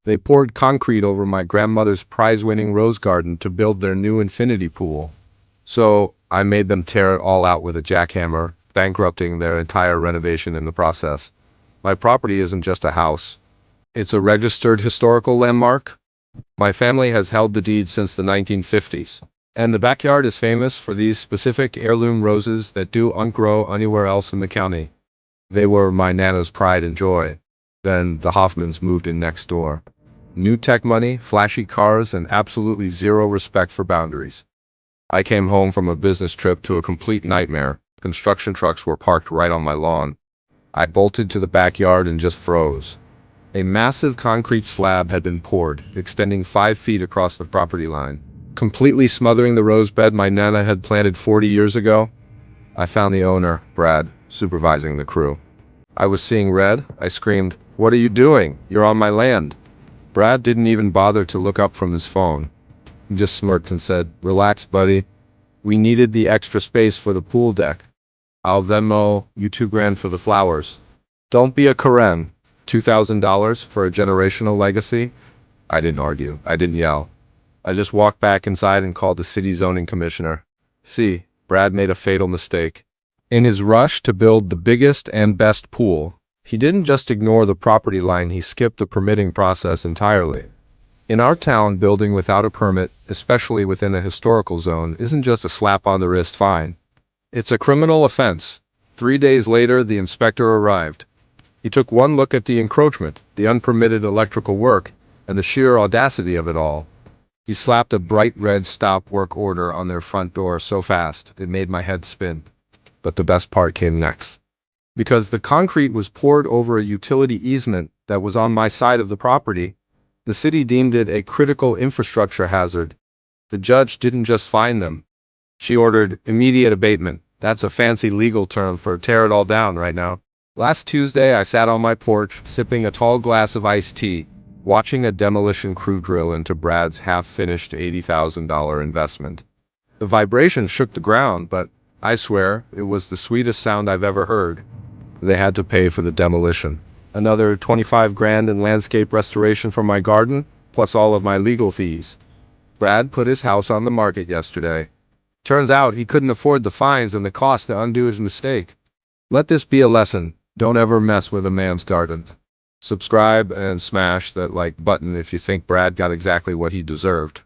They poured concrete over my grandmother's prize-winning rose garden to build their new infinity pool. So I made them tear it all out with a jackhammer, bankrupting their entire renovation in the process. My property isn't just a house. It's a registered historical landmark. My family has held the deed since the 1950s. And the backyard is famous for these specific heirloom roses that don't grow anywhere else in the county. They were my nana's pride and joy. Then the Hoffmans moved in next door. New tech money, flashy cars, and absolutely zero respect for boundaries. I came home from a business trip to a complete nightmare. Construction trucks were parked right on my lawn. I bolted to the backyard and just froze. A massive concrete slab had been poured, extending 5 feet across the property line, completely smothering the rose bed my nana had planted 40 years ago. I found the owner, Brad, supervising the crew. I was seeing red. I screamed, "What are you doing? You're on my land." Brad didn't even bother to look up from his phone. He just smirked and said, "Relax, buddy. We needed the extra space for the pool deck. I'll Venmo you $2,000 for the flowers. Don't be a Karen. $2,000 for a generational legacy?" I didn't argue. I didn't yell. I just walked back inside and called the city zoning commissioner. See, Brad made a fatal mistake. In his rush to build the biggest and best pool, he didn't just ignore the property line, he skipped the permitting process entirely. In our town, building without a permit, especially within a historical zone, isn't just a slap on the wrist fine. It's a criminal offense. 3 days later, the inspector arrived. He took one look at the encroachment, the unpermitted electrical work, and the sheer audacity of it all. He slapped a bright red stop work order on their front door so fast, it made my head spin. But the best part came next. Because the concrete was poured over a utility easement that was on my side of the property, the city deemed it a critical infrastructure hazard. The judge didn't just fine them. She ordered immediate abatement. That's a fancy legal term for tear it all down right now. Last Tuesday, I sat on my porch, sipping a tall glass of iced tea, watching a demolition crew drill into Brad's half-finished $80,000 investment. The vibration shook the ground, but I swear, it was the sweetest sound I've ever heard. They had to pay for the demolition. Another 25 grand in landscape restoration for my garden, plus all of my legal fees. Brad put his house on the market yesterday. Turns out he couldn't afford the fines and the cost to undo his mistake. Let this be a lesson. Don't ever mess with a man's garden. Subscribe and smash that like button if you think Brad got exactly what he deserved.